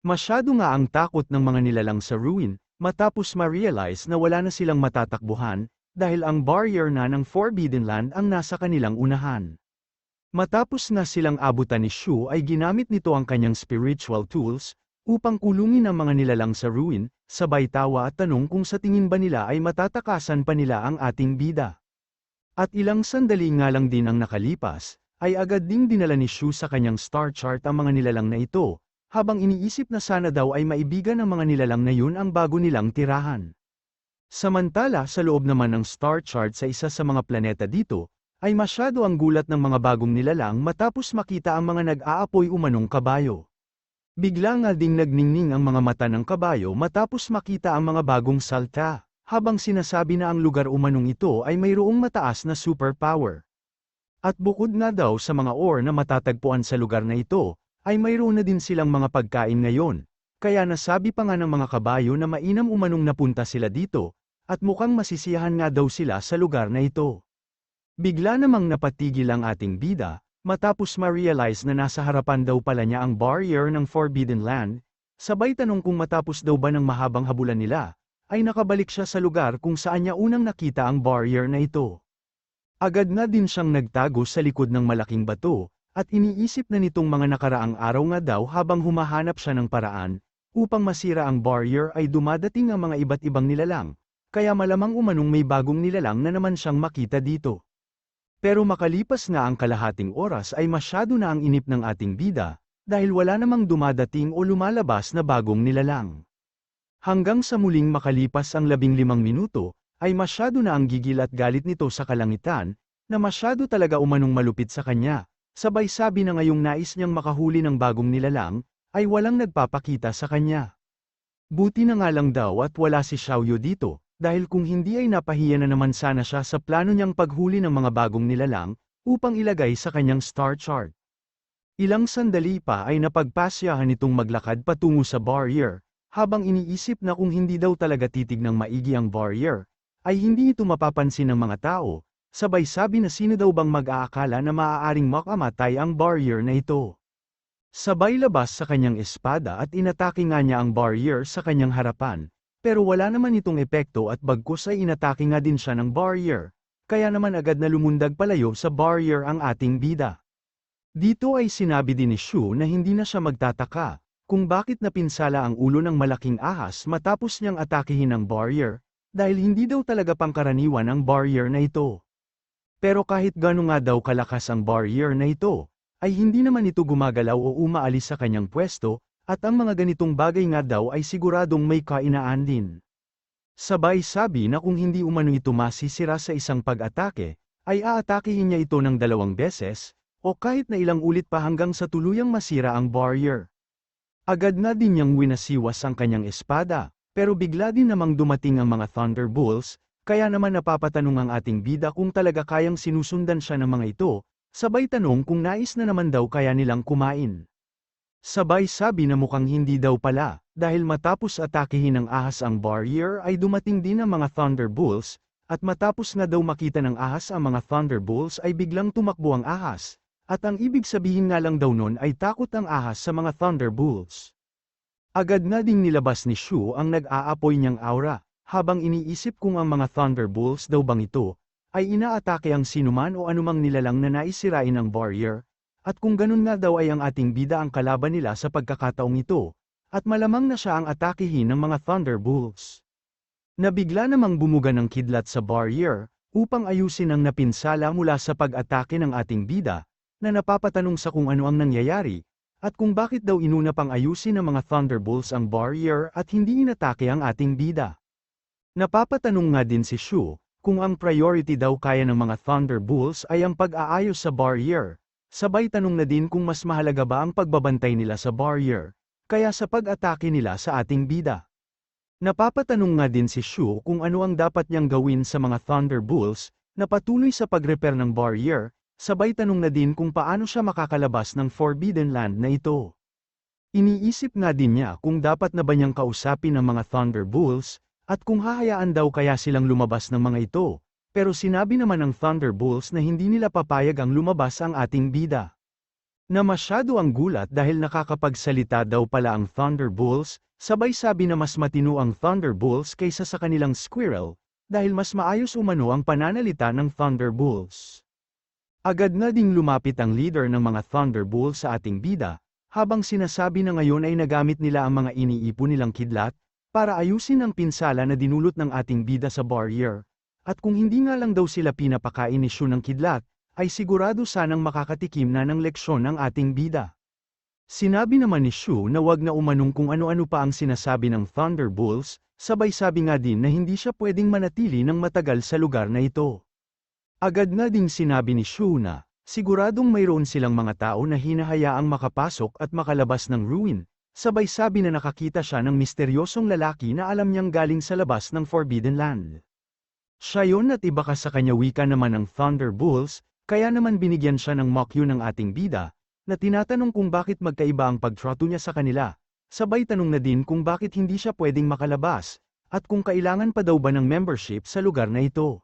Masyado nga ang takot ng mga nilalang sa ruin, matapos ma-realize na wala na silang matatakbuhan, dahil ang barrier na ng Forbidden Land ang nasa kanilang unahan. Matapos na silang abutan ni Shu ay ginamit nito ang kanyang spiritual tools, upang kulungin ang mga nilalang sa ruin, sabay tawa at tanong kung sa tingin ba nila ay matatakasan pa nila ang ating bida. At ilang sandali nga lang din ang nakalipas, ay agad ding dinala ni Shu sa kanyang star chart ang mga nilalang na ito, habang iniisip na sana daw ay maibigan ng mga nilalang na yun ang bago nilang tirahan. Samantala sa loob naman ng star chart sa isa sa mga planeta dito, ay masyado ang gulat ng mga bagong nilalang matapos makita ang mga nag-aapoy umanong kabayo. Bigla nga ding nagningning ang mga mata ng kabayo matapos makita ang mga bagong salta, habang sinasabi na ang lugar umanong ito ay mayroong mataas na superpower. At bukod nga daw sa mga ore na matatagpuan sa lugar na ito, ay mayroon na din silang mga pagkain ngayon, kaya nasabi pa nga ng mga kabayo na mainam umanong napunta sila dito, at mukhang masisiyahan nga daw sila sa lugar na ito. Bigla namang napatigil ang ating bida, matapos ma-realize na nasa harapan daw pala niya ang barrier ng Forbidden Land, sabay tanong kung matapos daw ba ng mahabang habulan nila, ay nakabalik siya sa lugar kung saan niya unang nakita ang barrier na ito. Agad na din siyang nagtago sa likod ng malaking bato, at iniisip na nitong mga nakaraang araw nga daw habang humahanap siya ng paraan, upang masira ang barrier ay dumadating ang mga iba't ibang nilalang, kaya malamang umanong may bagong nilalang na naman siyang makita dito. Pero makalipas nga ang kalahating oras ay masyado na ang inip ng ating bida, dahil wala namang dumadating o lumalabas na bagong nilalang. Hanggang sa muling makalipas ang 15 minuto, ay masyado na ang gigil at galit nito sa kalangitan, na masyado talaga umanong malupit sa kanya. Sabay sabi na ngayong nais niyang makahuli ng bagong nilalang, ay walang nagpapakita sa kanya. Buti na nga lang daw at wala si Xiaoyu dito, dahil kung hindi ay napahiya na naman sana siya sa plano niyang paghuli ng mga bagong nilalang, upang ilagay sa kanyang star chart. Ilang sandali pa ay napagpasyahan itong maglakad patungo sa barrier, habang iniisip na kung hindi daw talaga titignang maigi ang barrier, ay hindi ito mapapansin ng mga tao. Sabay sabi na sino daw bang mag-aakala na maaaring makamatay ang barrier na ito. Sabay labas sa kanyang espada at inatake nga niya ang barrier sa kanyang harapan, pero wala naman itong epekto at bagkus ay inatake nga din siya ng barrier, kaya naman agad na lumundag palayo sa barrier ang ating bida. Dito ay sinabi din ni Shu na hindi na siya magtataka, kung bakit napinsala ang ulo ng malaking ahas matapos niyang atakihin ang barrier, dahil hindi daw talaga pangkaraniwan ang barrier na ito. Pero kahit gaano nga daw kalakas ang barrier na ito, ay hindi naman ito gumagalaw o umaalis sa kanyang pwesto, at ang mga ganitong bagay nga daw ay siguradong may kainaan din. Sabay sabi na kung hindi umano ito masisira sa isang pag-atake, ay aatakihin niya ito ng 2 beses, o kahit na ilang ulit pa hanggang sa tuluyang masira ang barrier. Agad na din niyang winasiwas ang kanyang espada, pero bigla din namang dumating ang mga Thunderbolts, kaya naman napapatanong ang ating bida kung talaga kayang sinusundan siya ng mga ito, sabay tanong kung nais na naman daw kaya nilang kumain. Sabay sabi na mukhang hindi daw pala, dahil matapos atakihin ng ahas ang barrier ay dumating din ang mga Thunderbolts, at matapos nga daw makita ng ahas ang mga Thunderbolts ay biglang tumakbo ang ahas, at ang ibig sabihin nga lang daw nun ay takot ang ahas sa mga Thunderbolts. Agad na ding nilabas ni Shu ang nag-aapoy niyang aura, habang iniisip kung ang mga Thunderbolts daw bang ito, ay inaatake ang sinuman o anumang nilalang na naisirain ang barrier, at kung ganun nga daw ay ang ating bida ang kalaban nila sa pagkakataong ito, at malamang na siya ang atakihin ng mga Thunderbolts. Nabigla namang bumuga ng kidlat sa barrier, upang ayusin ang napinsala mula sa pag-atake ng ating bida, na napapatanong sa kung ano ang nangyayari, at kung bakit daw inuna pang ayusin ng mga Thunderbolts ang barrier at hindi inatake ang ating bida. Napapatanong nga din si Shu, kung ang priority daw kaya ng mga Thunderbolts ay ang pag-aayos sa barrier, sabay tanong na din kung mas mahalaga ba ang pagbabantay nila sa barrier, kaya sa pag-atake nila sa ating bida. Napapatanong nga din si Shu kung ano ang dapat niyang gawin sa mga Thunderbolts, na patuloy sa pag-repair ng barrier, sabay tanong na din kung paano siya makakalabas ng Forbidden Land na ito. Iniisip nga din niya kung dapat na ba niyang kausapin ang mga Thunderbolts, at kung hahayaan daw kaya silang lumabas ng mga ito, pero sinabi naman ng Thunderbolts na hindi nila papayag ang lumabas ang ating bida. Na masyado ang gulat dahil nakakapagsalita daw pala ang Thunderbolts, sabay sabi na mas matino ang Thunderbolts kaysa sa kanilang Squirrel, dahil mas maayos umano ang pananalita ng Thunderbolts. Agad na ding lumapit ang leader ng mga Thunderbolts sa ating bida, habang sinasabi na ngayon ay nagamit nila ang mga iniipon nilang kidlat, para ayusin ang pinsala na dinulot ng ating bida sa barrier, at kung hindi nga lang daw sila pinapakain ni Shu ng kidlat, ay sigurado sanang makakatikim na ng leksyon ng ating bida. Sinabi naman ni Shu na wag na umanong kung ano-ano pa ang sinasabi ng Thunderbolts, sabay sabi nga din na hindi siya pwedeng manatili ng matagal sa lugar na ito. Agad na ding sinabi ni Shu na, siguradong mayroon silang mga tao na hinahayaang makapasok at makalabas ng ruin, sabay sabi na nakakita siya ng misteryosong lalaki na alam niyang galing sa labas ng Forbidden Land. Siya yun at iba ka sa kanya wika naman ng Thunderbolts, kaya naman binigyan siya ng mock-you ng ating bida, na tinatanong kung bakit magkaiba ang pagtrato niya sa kanila, sabay tanong na din kung bakit hindi siya pwedeng makalabas, at kung kailangan pa daw ba ng membership sa lugar na ito.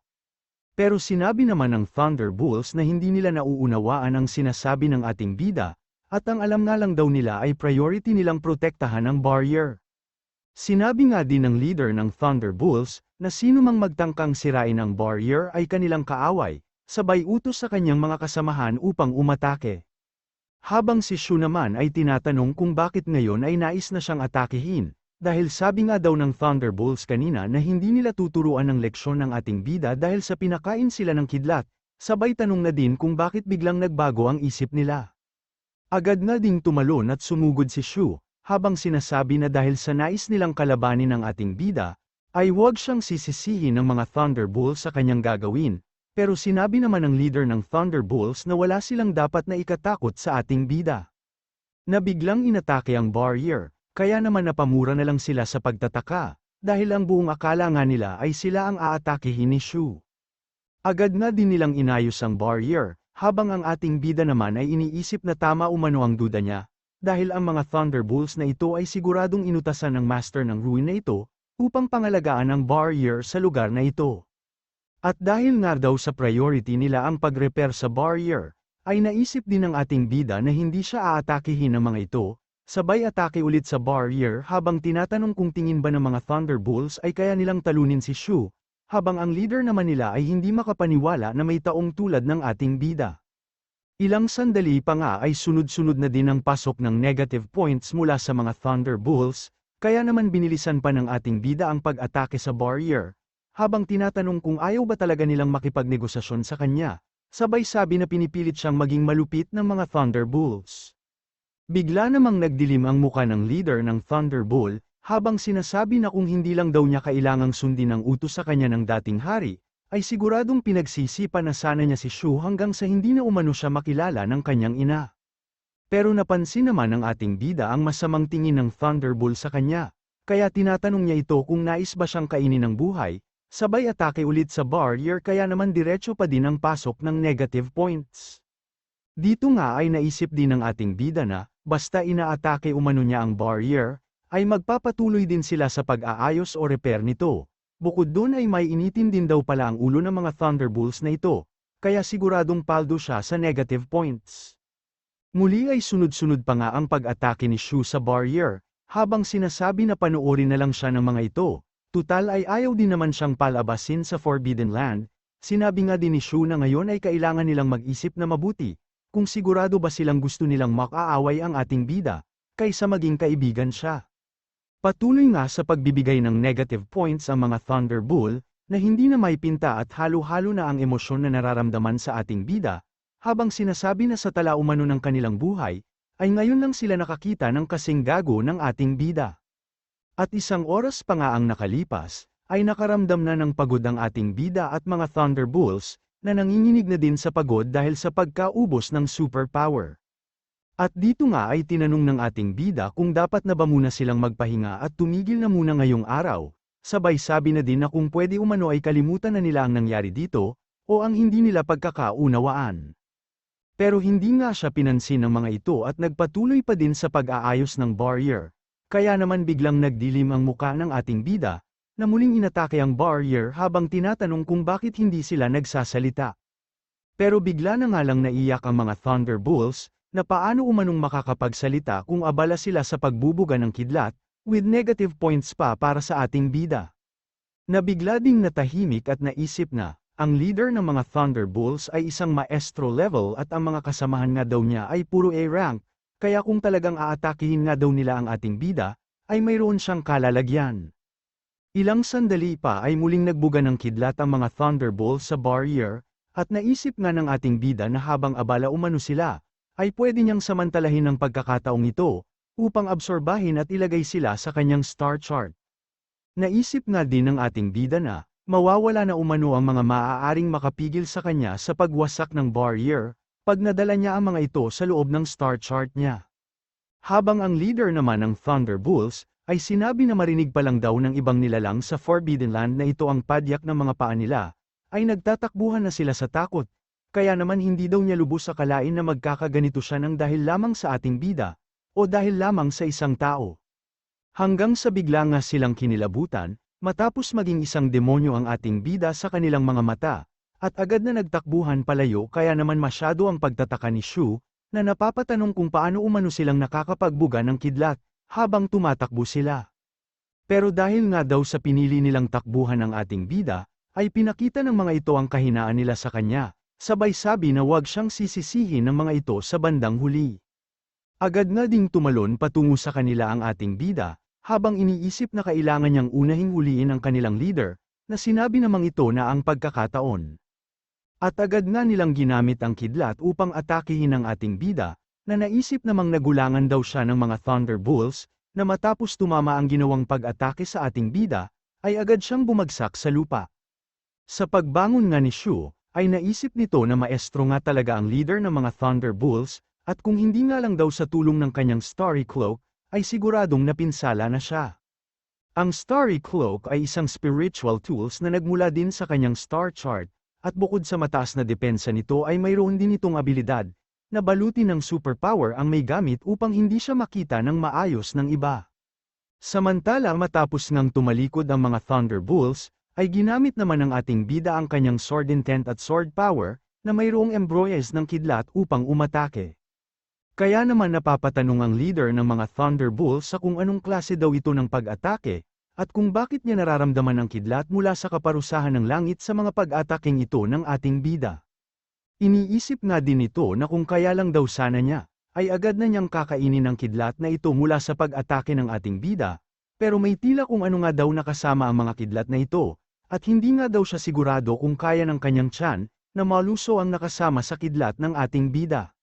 Pero sinabi naman ng Thunderbolts na hindi nila nauunawaan ang sinasabi ng ating bida, at ang alam nga lang daw nila ay priority nilang protektahan ang barrier. Sinabi nga din ng leader ng Thunderbolts, na sino mang magtangkang sirain ang barrier ay kanilang kaaway, sabay utos sa kanyang mga kasamahan upang umatake. Habang si Shu naman ay tinatanong kung bakit ngayon ay nais na siyang atakehin, dahil sabi nga daw ng Thunderbolts kanina na hindi nila tuturuan ng leksyon ng ating bida dahil sa pinakain sila ng kidlat, sabay tanong na din kung bakit biglang nagbago ang isip nila. Agad na ding tumalon at sumugod si Shu, habang sinasabi na dahil sa nais nilang kalabanin ng ating bida, ay huwag siyang sisisihin ng mga Thunderbolts sa kanyang gagawin. Pero sinabi naman ng leader ng Thunderbolts na wala silang dapat na ikatakot sa ating bida. Na biglang inatake ang barrier, kaya naman napamura na lang sila sa pagtataka, dahil ang buong akala nga nila ay sila ang aatakehin ni Shu. Agad na din nilang inayos ang barrier, habang ang ating bida naman ay iniisip na tama umano ang duda niya, dahil ang mga Thunderbolts na ito ay siguradong inutasan ng master ng ruin na ito, upang pangalagaan ang barrier sa lugar na ito. At dahil nga daw sa priority nila ang pag-repair sa barrier, ay naisip din ng ating bida na hindi siya aatakehin ng mga ito, sabay atake ulit sa barrier habang tinatanong kung tingin ba ng mga Thunderbolts ay kaya nilang talunin si Shu, habang ang leader naman nila ay hindi makapaniwala na may taong tulad ng ating bida. Ilang sandali pa nga ay sunod-sunod na din ang pasok ng negative points mula sa mga Thunderbolts, kaya naman binilisan pa ng ating bida ang pag-atake sa barrier. Habang tinatanong kung ayaw ba talaga nilang makipagnegosasyon sa kanya, sabay sabi na pinipilit siyang maging malupit ng mga Thunderbolts. Bigla namang nagdilim ang muka ng leader ng Thunderbolt, habang sinasabi na kung hindi lang daw niya kailangang sundin ang utos sa kanya ng dating hari, ay siguradong pinagsisipan na sana niya si Shu hanggang sa hindi na umano siya makilala ng kanyang ina. Pero napansin naman ng ating bida ang masamang tingin ng Thunderbolt sa kanya, kaya tinatanong niya ito kung nais ba siyang kainin ng buhay. Sabay atake ulit sa barrier kaya naman diretso pa din ang pasok ng negative points. Dito nga ay naisip din ng ating bida na, basta inaatake umano niya ang barrier, ay magpapatuloy din sila sa pag-aayos o repair nito. Bukod doon ay may initin din daw pala ang ulo ng mga Thunderbolts na ito, kaya siguradong paldo siya sa negative points. Muli ay sunod-sunod pa nga ang pag-atake ni Shu sa barrier, habang sinasabi na panoorin na lang siya ng mga ito. Tutal ay ayaw din naman siyang palabasin sa Forbidden Land, sinabi nga din ni Shu na ngayon ay kailangan nilang mag-isip na mabuti, kung sigurado ba silang gusto nilang makaaway ang ating bida, kaysa maging kaibigan siya. Patuloy nga sa pagbibigay ng negative points ang mga Thunderbolt, na hindi na may pinta at halo-halo na ang emosyon na nararamdaman sa ating bida, habang sinasabi na sa tala umano ng kanilang buhay, ay ngayon lang sila nakakita ng kasing gago ng ating bida. At isang oras pa nga ang nakalipas, ay nakaramdam na ng pagod ang ating bida at mga Thunderbolts, na nanginginig na din sa pagod dahil sa pagkaubos ng superpower. At dito nga ay tinanong ng ating bida kung dapat na ba muna silang magpahinga at tumigil na muna ngayong araw, sabay sabi na din na kung pwede umano ay kalimutan na nila ang nangyari dito, o ang hindi nila pagkakaunawaan. Pero hindi nga siya pinansin ng mga ito at nagpatuloy pa din sa pag-aayos ng barrier. Kaya naman biglang nagdilim ang muka ng ating bida, na muling inatake ang barrier habang tinatanong kung bakit hindi sila nagsasalita. Pero bigla na nga lang naiyak ang mga Thunderbolts, na paano umanong makakapagsalita kung abala sila sa pagbubuga ng kidlat, with negative points pa para sa ating bida. Nabigla ding natahimik at naisip na, ang leader ng mga Thunderbolts ay isang maestro level at ang mga kasamahan nga daw niya ay puro A rank, kaya kung talagang aatakihin nga daw nila ang ating bida, ay mayroon siyang kalalagyan. Ilang sandali pa ay muling nagbuga ng kidlat ang mga Thunderbolts sa barrier, at naisip nga ng ating bida na habang abala umano sila, ay pwede niyang samantalahin ang pagkakataong ito, upang absorbahin at ilagay sila sa kanyang star chart. Naisip nga din ng ating bida na, mawawala na umano ang mga maaaring makapigil sa kanya sa pagwasak ng barrier, pag nadala niya ang mga ito sa loob ng star chart niya. Habang ang leader naman ng Thunderbolts, ay sinabi na marinig pa lang daw ng ibang nilalang sa Forbidden Land na ito ang padyak ng mga paa nila, ay nagtatakbuhan na sila sa takot, kaya naman hindi daw niya lubos akalain na magkakaganito siya ng dahil lamang sa ating bida, o dahil lamang sa isang tao. Hanggang sa bigla nga silang kinilabutan, matapos maging isang demonyo ang ating bida sa kanilang mga mata, at agad na nagtakbuhan palayo kaya naman masyado ang pagtataka ni Shu, na napapatanong kung paano umano silang nakakapagbuga ng kidlat, habang tumatakbo sila. Pero dahil nga daw sa pinili nilang takbuhan ng ating bida, ay pinakita ng mga ito ang kahinaan nila sa kanya, sabay sabi na huwag siyang sisisihin ng mga ito sa bandang huli. Agad nga ding tumalon patungo sa kanila ang ating bida, habang iniisip na kailangan niyang unahing huliin ang kanilang leader, na sinabi namang ito na ang pagkakataon. At agad nga nilang ginamit ang kidlat upang atakihin ang ating bida, na naisip namang nagulangan daw siya ng mga Thunderbolts, na matapos tumama ang ginawang pag-atake sa ating bida, ay agad siyang bumagsak sa lupa. Sa pagbangon nga ni Shu, ay naisip nito na maestro nga talaga ang leader ng mga Thunderbolts, at kung hindi nga lang daw sa tulong ng kanyang Starry Cloak, ay siguradong napinsala na siya. Ang Starry Cloak ay isang spiritual tools na nagmula din sa kanyang star chart, at bukod sa mataas na depensa nito ay mayroon din itong abilidad, na balutin ng superpower ang may gamit upang hindi siya makita ng maayos ng iba. Samantala matapos ngang tumalikod ang mga Thunderbolts, ay ginamit naman ng ating bida ang kanyang sword intent at sword power, na mayroong embroyes ng kidlat upang umatake. Kaya naman napapatanong ang leader ng mga Thunderbolts sa kung anong klase daw ito ng pag-atake, at kung bakit niya nararamdaman ang kidlat mula sa kaparusahan ng langit sa mga pag-ataking ito ng ating bida. Iniisip nga din ito na kung kaya lang daw sana niya, ay agad na niyang kakainin ang kidlat na ito mula sa pag-atake ng ating bida, pero may tila kung ano nga daw nakasama ang mga kidlat na ito, at hindi nga daw siya sigurado kung kaya ng kanyang tiyan, na maluso ang nakasama sa kidlat ng ating bida.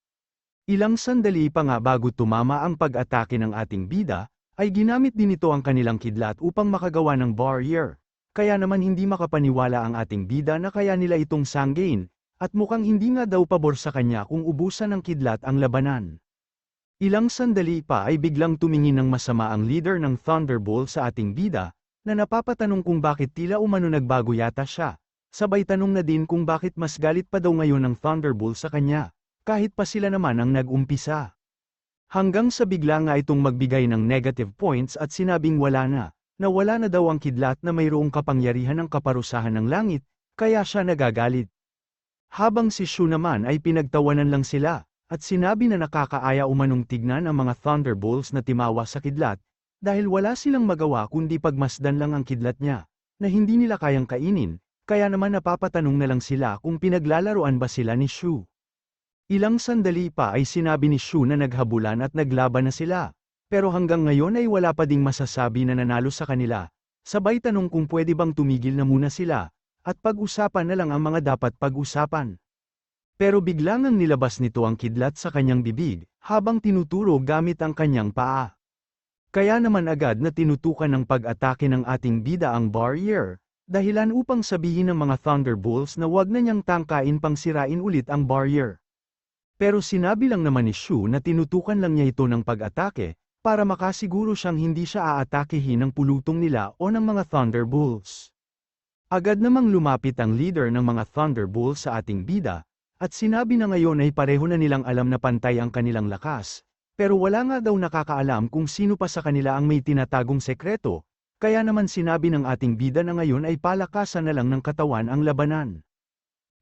Ilang sandali pa nga bago tumama ang pag-atake ng ating bida, ay ginamit din ito ang kanilang kidlat upang makagawa ng barrier, kaya naman hindi makapaniwala ang ating bida na kaya nila itong sanggain, at mukhang hindi nga daw pabor sa kanya kung ubusan ng kidlat ang labanan. Ilang sandali pa ay biglang tumingin ng masama ang leader ng Thunderbolt sa ating bida, na napapatanong kung bakit tila umano nagbago yata siya, sabay tanong na din kung bakit mas galit pa daw ngayon ng Thunderbolt sa kanya, kahit pa sila naman ang nag-umpisa. Hanggang sa bigla nga itong magbigay ng negative points at sinabing wala na wala na daw ang kidlat na mayroong kapangyarihan ng kaparusahan ng langit, kaya siya nagagalit. Habang si Shu naman ay pinagtawanan lang sila, at sinabi na nakakaaya umanong tignan ang mga Thunderbolts na timawa sa kidlat, dahil wala silang magawa kundi pagmasdan lang ang kidlat niya, na hindi nila kayang kainin, kaya naman napapatanong na lang sila kung pinaglalaroan ba sila ni Shu. Ilang sandali pa ay sinabi ni Shu na naghabulan at naglaban na sila, pero hanggang ngayon ay wala pa ding masasabi na nanalo sa kanila, sabay tanong kung pwede bang tumigil na muna sila, at pag-usapan na lang ang mga dapat pag-usapan. Pero biglang ang nilabas nito ang kidlat sa kanyang bibig, habang tinuturo gamit ang kanyang paa. Kaya naman agad na tinutukan ng pag-atake ng ating bida ang barrier, dahilan upang sabihin ng mga Thunderbolts na wag na niyang tangkain pang sirain ulit ang barrier. Pero sinabi lang naman ni Shu na tinutukan lang niya ito ng pag-atake, para makasiguro siyang hindi siya aatakehin ng pulutong nila o ng mga Thunderbolts. Agad namang lumapit ang leader ng mga Thunderbolts sa ating bida, at sinabi na ngayon ay pareho na nilang alam na pantay ang kanilang lakas, pero wala nga daw nakakaalam kung sino pa sa kanila ang may tinatagong sekreto, kaya naman sinabi ng ating bida na ngayon ay palakasan na lang ng katawan ang labanan.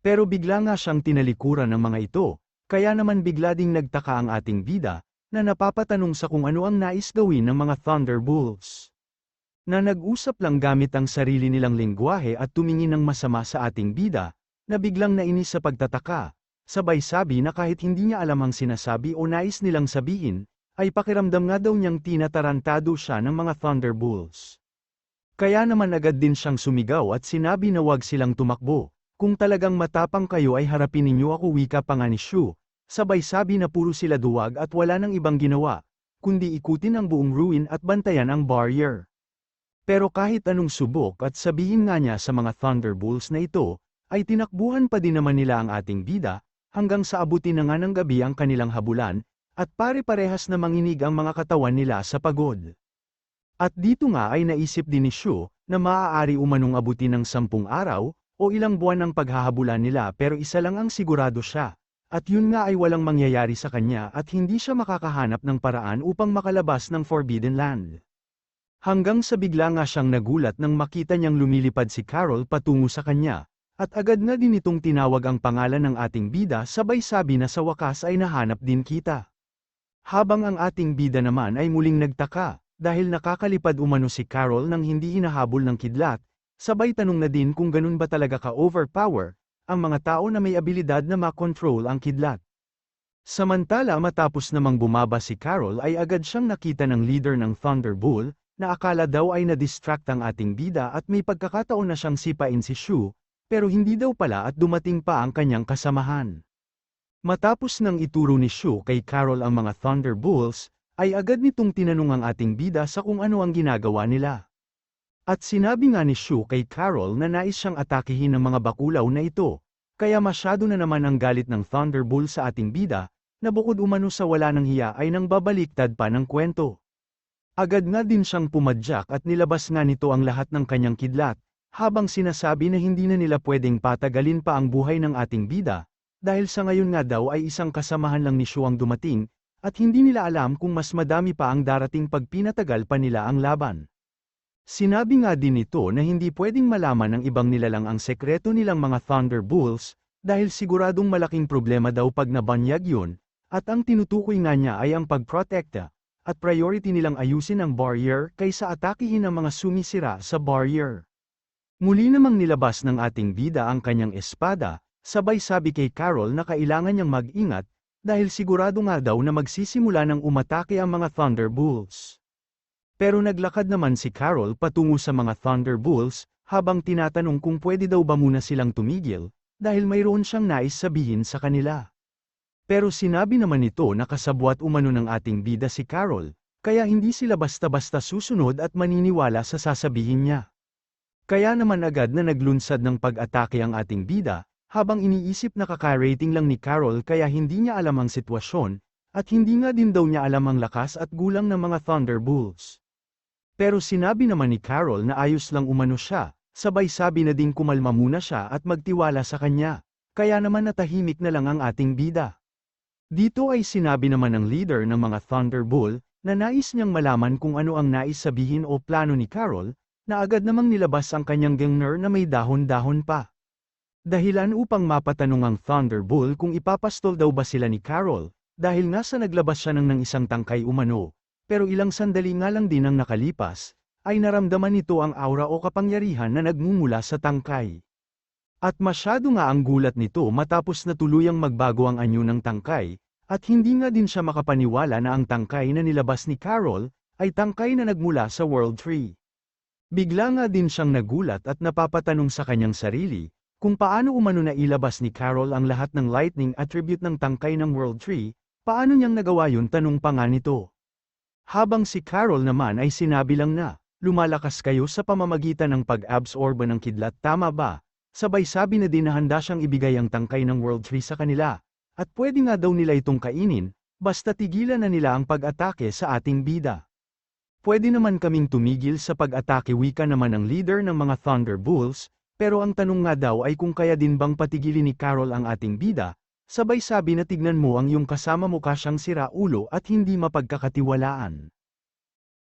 Pero bigla nga siyang tinalikuran ng mga ito, Kaya naman bigla ding nagtaka ang ating bida, na napapatanong sa kung ano ang nais gawin ng mga Thunderbolts. Na nag-usap lang gamit ang sarili nilang lengguwahe at tumingin ng masama sa ating bida, na biglang nainis sa pagtataka, sabay sabi na kahit hindi niya alam ang sinasabi o nais nilang sabihin, ay pakiramdam nga daw niyang tinatarantado siya ng mga Thunderbolts. Kaya naman agad din siyang sumigaw at sinabi na wag silang tumakbo. Kung talagang matapang kayo ay harapin ninyo ako, wika pa nga ni Shu, sabay sabi na puro sila duwag at wala nang ibang ginawa, kundi ikutin ang buong ruin at bantayan ang barrier. Pero kahit anong subok at sabihin nga niya sa mga Thunderbolts na ito, ay tinakbuhan pa din naman nila ang ating bida, hanggang sa abutin na nga ng gabi ang kanilang habulan, at pare-parehas na manginig ang mga katawan nila sa pagod. At dito nga ay naisip din ni Shu, na maaari umanong abutin ng 10 araw, o ilang buwan ang paghahabulan nila pero isa lang ang sigurado siya, at yun nga ay walang mangyayari sa kanya at hindi siya makakahanap ng paraan upang makalabas ng Forbidden Land. Hanggang sa bigla nga siyang nagulat nang makita niyang lumilipad si Carol patungo sa kanya, at agad na din itong tinawag ang pangalan ng ating bida sabay sabi na sa wakas ay nahanap din kita. Habang ang ating bida naman ay muling nagtaka, dahil nakakalipad umano si Carol nang hindi hinahabol ng kidlat, sabay tanong na din kung ganun ba talaga ka-overpower, ang mga tao na may abilidad na makontrol ang kidlat. Samantala matapos namang bumaba si Carol ay agad siyang nakita ng leader ng Thunderbolt, na akala daw ay na-distract ang ating bida at may pagkakataon na siyang sipain si Shu, pero hindi daw pala at dumating pa ang kanyang kasamahan. Matapos nang ituro ni Shu kay Carol ang mga Thunderbolts, ay agad nitong tinanong ang ating bida sa kung ano ang ginagawa nila. At sinabi nga ni Shu kay Carol na nais siyang atakihin ng mga bakulaw na ito, kaya masyado na naman ang galit ng Thunderbolt sa ating bida, na bukod umano sa wala ng hiya ay nang babaliktad pa ng kwento. Agad nga din siyang pumadyak at nilabas nga nito ang lahat ng kanyang kidlat, habang sinasabi na hindi na nila pwedeng patagalin pa ang buhay ng ating bida, dahil sa ngayon nga daw ay isang kasamahan lang ni Shu ang dumating, at hindi nila alam kung mas madami pa ang darating pag pinatagal pa nila ang laban. Sinabi nga din nito na hindi pwedeng malaman ng ibang nilalang ang sekreto nilang mga Thunderbolts, dahil siguradong malaking problema daw pag nabanyag yun, at ang tinutukoy nga niya ay ang pagprotekta, at priority nilang ayusin ang barrier kaysa atakihin ang mga sumisira sa barrier. Muli namang nilabas ng ating bida ang kanyang espada, sabay sabi kay Carol na kailangan niyang mag-ingat, dahil sigurado nga daw na magsisimula ng umatake ang mga Thunderbolts. Pero naglakad naman si Carol patungo sa mga Thunderbolts, habang tinatanong kung pwede daw ba muna silang tumigil, dahil mayroon siyang nais sabihin sa kanila. Pero sinabi naman nito na kasabwat umano ng ating bida si Carol, kaya hindi sila basta-basta susunod at maniniwala sa sasabihin niya. Kaya naman agad na naglunsad ng pag-atake ang ating bida, habang iniisip na kaka-rating lang ni Carol kaya hindi niya alam ang sitwasyon, at hindi nga din daw niya alam ang lakas at gulang ng mga Thunderbolts. Pero sinabi naman ni Carol na ayos lang umano siya, sabay sabi na din kumalma muna siya at magtiwala sa kanya, kaya naman natahimik na lang ang ating bida. Dito ay sinabi naman ng leader ng mga Thunderbolt, na nais niyang malaman kung ano ang nais sabihin o plano ni Carol, na agad namang nilabas ang kanyang gangner na may dahon-dahon pa. Dahilan upang mapatanong ang Thunderbolt kung ipapastol daw ba sila ni Carol, dahil nga sa naglabas siya ng isang tangkay umano. Pero ilang sandali nga lang din ang nakalipas, ay naramdaman nito ang aura o kapangyarihan na nagmumula sa tangkay. At masyado nga ang gulat nito matapos na tuluyang magbago ang anyo ng tangkay, at hindi nga din siya makapaniwala na ang tangkay na nilabas ni Carol, ay tangkay na nagmula sa World Tree. Bigla nga din siyang nagulat at napapatanong sa kanyang sarili, kung paano umano na ilabas ni Carol ang lahat ng lightning attribute ng tangkay ng World Tree, paano niyang nagawa yun, tanong pa nga nito. Habang si Carol naman ay sinabi lang na, lumalakas kayo sa pamamagitan ng pag-absorb ng kidlat, tama ba? Sabay sabi na din na handa siyang ibigay ang tangkay ng World Tree sa kanila, at pwede nga daw nila itong kainin, basta tigilan na nila ang pag-atake sa ating bida. Pwede naman kaming tumigil sa pag-atake, wika naman ng leader ng mga Thunderbolts, pero ang tanong nga daw ay kung kaya din bang patigilin ni Carol ang ating bida, sabay sabi na tignan mo ang iyong kasama, mukha siyang sira ulo at hindi mapagkakatiwalaan.